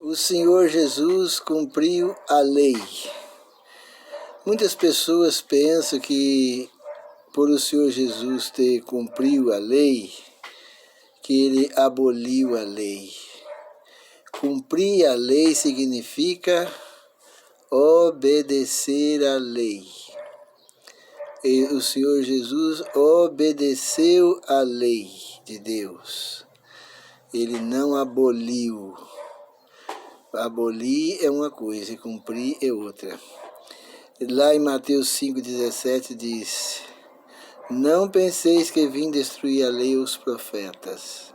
O Senhor Jesus cumpriu a lei. Muitas pessoas pensam que por o Senhor Jesus ter cumprido a lei, que ele aboliu a lei. Cumprir a lei significa obedecer à lei. E o Senhor Jesus obedeceu à lei de Deus. Ele não aboliu. Abolir é uma coisa e cumprir é outra. Lá em Mateus 5,17 diz: Não penseis que vim destruir a lei ou os profetas.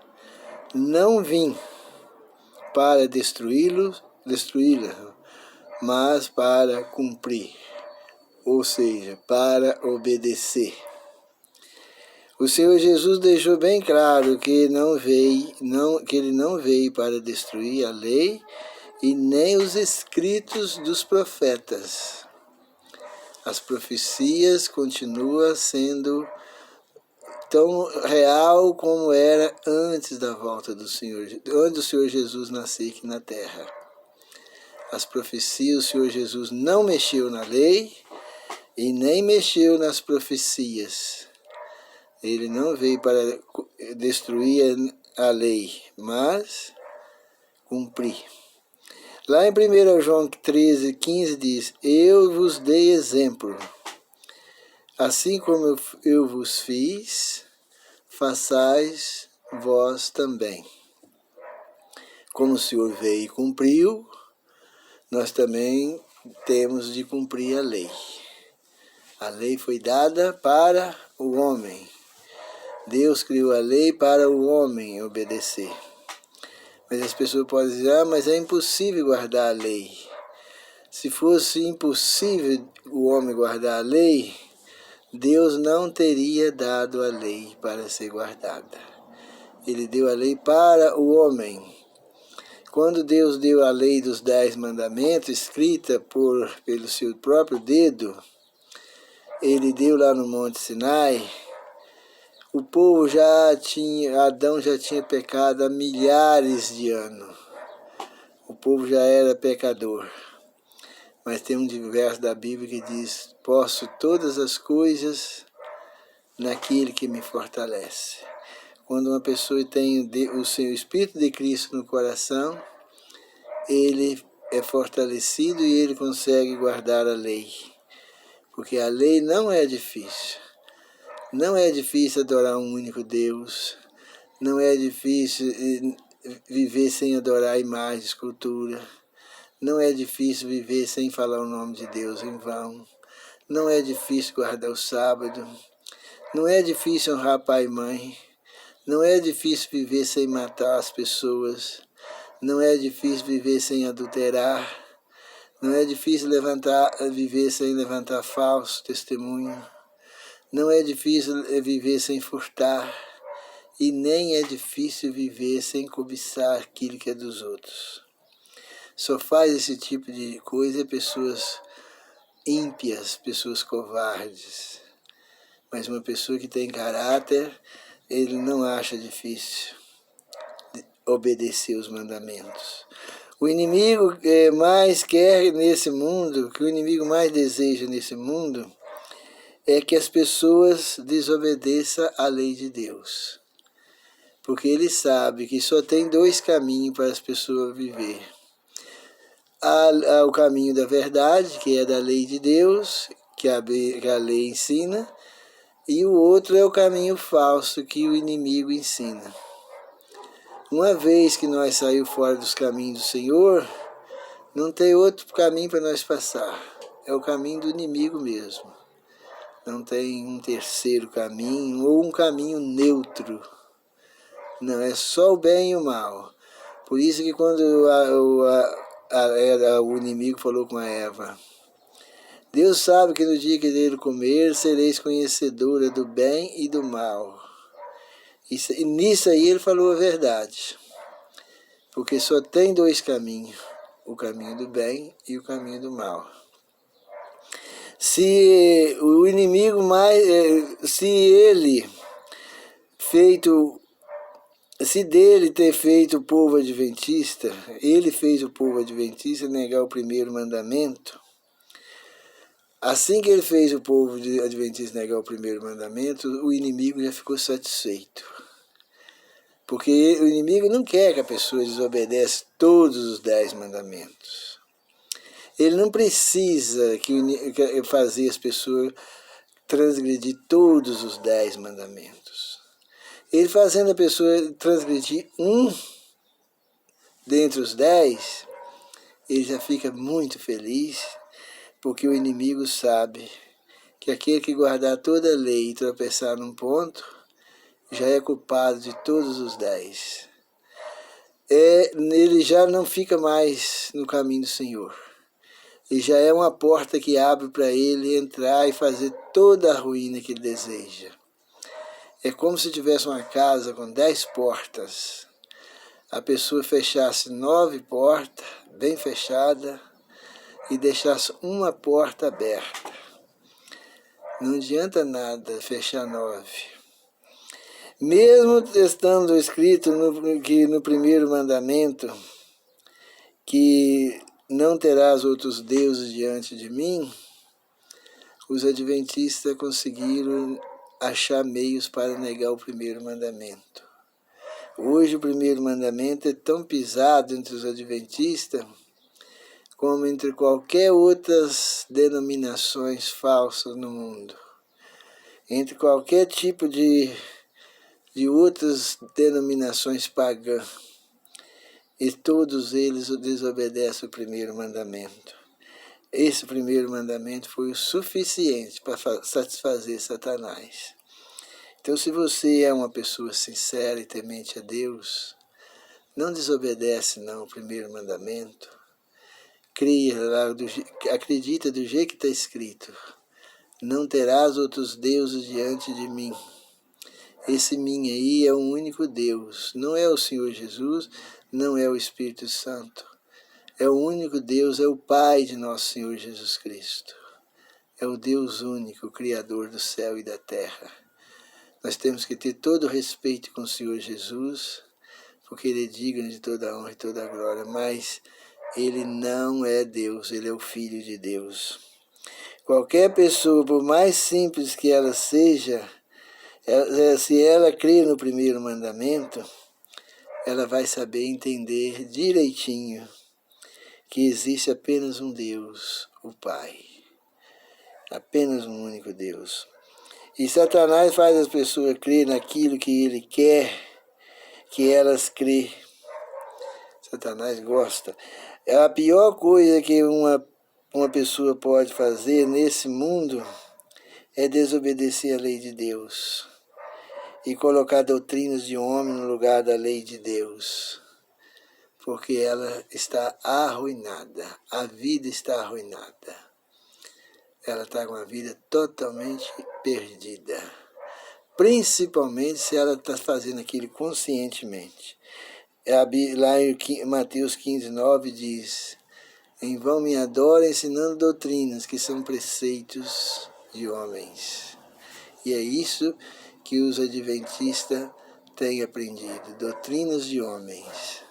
Não vim para destruí-la, mas para cumprir, ou seja, para obedecer. O Senhor Jesus deixou bem claro que ele não veio para destruir a lei e nem os escritos dos profetas. As profecias continuam sendo tão real como era antes da volta do Senhor, antes do Senhor Jesus nascer aqui na terra. As profecias, o Senhor Jesus não mexeu na lei e nem mexeu nas profecias. Ele não veio para destruir a lei, mas cumprir. Lá em 1 João 13,15 diz: Eu vos dei exemplo, assim como eu vos fiz, façais vós também. Como o Senhor veio e cumpriu, nós também temos de cumprir a lei. A lei foi dada para o homem. Deus criou a lei para o homem obedecer. Mas as pessoas podem dizer: mas é impossível guardar a lei. Se fosse impossível o homem guardar a lei, Deus não teria dado a lei para ser guardada. Ele deu a lei para o homem. Quando Deus deu a lei dos 10 mandamentos, escrita pelo seu próprio dedo, ele deu lá no Monte Sinai. O povo Adão já tinha pecado há milhares de anos. O povo já era pecador. Mas tem um verso da Bíblia que diz: posso todas as coisas naquele que me fortalece. Quando uma pessoa tem o seu Espírito de Cristo no coração, ele é fortalecido e ele consegue guardar a lei. Porque a lei não é difícil. Não é difícil adorar um único Deus. Não é difícil viver sem adorar imagem, escultura. Não é difícil viver sem falar o nome de Deus em vão. Não é difícil guardar o sábado. Não é difícil honrar pai e mãe. Não é difícil viver sem matar as pessoas. Não é difícil viver sem adulterar. Não é difícil viver sem levantar falso testemunho. Não é difícil viver sem furtar. E nem é difícil viver sem cobiçar aquilo que é dos outros. Só faz esse tipo de coisa pessoas ímpias, pessoas covardes. Mas uma pessoa que tem caráter, ele não acha difícil obedecer os mandamentos. O inimigo mais quer nesse mundo, que o inimigo mais deseja nesse mundo, é que as pessoas desobedeçam à lei de Deus. Porque ele sabe que só tem 2 caminhos para as pessoas viver. Há o caminho da verdade, que é da lei de Deus, que a lei ensina, e o outro é o caminho falso que o inimigo ensina. Uma vez que nós saímos fora dos caminhos do Senhor, não tem outro caminho para nós passar. É o caminho do inimigo mesmo. Não tem um terceiro caminho ou um caminho neutro. Não, é só o bem e o mal. Por isso que quando o inimigo falou com a Eva: Deus sabe que no dia que dele comer, sereis conhecedora do bem e do mal. E nisso aí ele falou a verdade. Porque só tem 2 caminhos: o caminho do bem e o caminho do mal. Se o inimigo se ele feito se dele ter feito o povo adventista, ele fez o povo adventista negar o primeiro mandamento, assim que ele fez o povo adventista negar o primeiro mandamento, o inimigo já ficou satisfeito. Porque o inimigo não quer que a pessoa desobedeça todos os 10 mandamentos. Ele não precisa fazer as pessoas transgredir todos os 10 mandamentos. Ele fazendo a pessoa transgredir um dentre os 10, ele já fica muito feliz, porque o inimigo sabe que aquele que guardar toda a lei e tropeçar num ponto, já é culpado de todos os 10. Ele já não fica mais no caminho do Senhor. E já é uma porta que abre para ele entrar e fazer toda a ruína que ele deseja. É como se tivesse uma casa com 10 portas. A pessoa fechasse 9 portas, bem fechada, e deixasse uma porta aberta. Não adianta nada fechar 9. Mesmo estando escrito no primeiro mandamento, que não terás outros deuses diante de mim, os adventistas conseguiram achar meios para negar o primeiro mandamento. Hoje o primeiro mandamento é tão pisado entre os adventistas como entre qualquer outras denominações falsas no mundo. Entre qualquer tipo de outras denominações pagãs. E todos eles desobedecem o primeiro mandamento. Esse primeiro mandamento foi o suficiente para satisfazer Satanás. Então, se você é uma pessoa sincera e temente a Deus, não desobedece não o primeiro mandamento. Acredita do jeito que está escrito. Não terás outros deuses diante de mim. Esse mim aí é um único Deus. Não é o Senhor Jesus, não é o Espírito Santo. É o único Deus, é o Pai de nosso Senhor Jesus Cristo. É o Deus único, o Criador do céu e da terra. Nós temos que ter todo o respeito com o Senhor Jesus, porque Ele é digno de toda a honra e toda a glória, mas Ele não é Deus, Ele é o Filho de Deus. Qualquer pessoa, por mais simples que ela seja, se ela crê no primeiro mandamento, ela vai saber entender direitinho que existe apenas um Deus, o Pai. Apenas um único Deus. E Satanás faz as pessoas crer naquilo que ele quer que elas crê. Satanás gosta. A pior coisa que uma pessoa pode fazer nesse mundo é desobedecer a lei de Deus e colocar doutrinas de homem no lugar da lei de Deus. Porque ela está arruinada. A vida está arruinada. Ela está com a vida totalmente perdida. Principalmente se ela está fazendo aquilo conscientemente. Lá em Mateus 15:9 diz: em vão me adoram ensinando doutrinas que são preceitos de homens. E é isso que os adventistas têm aprendido, doutrinas de homens.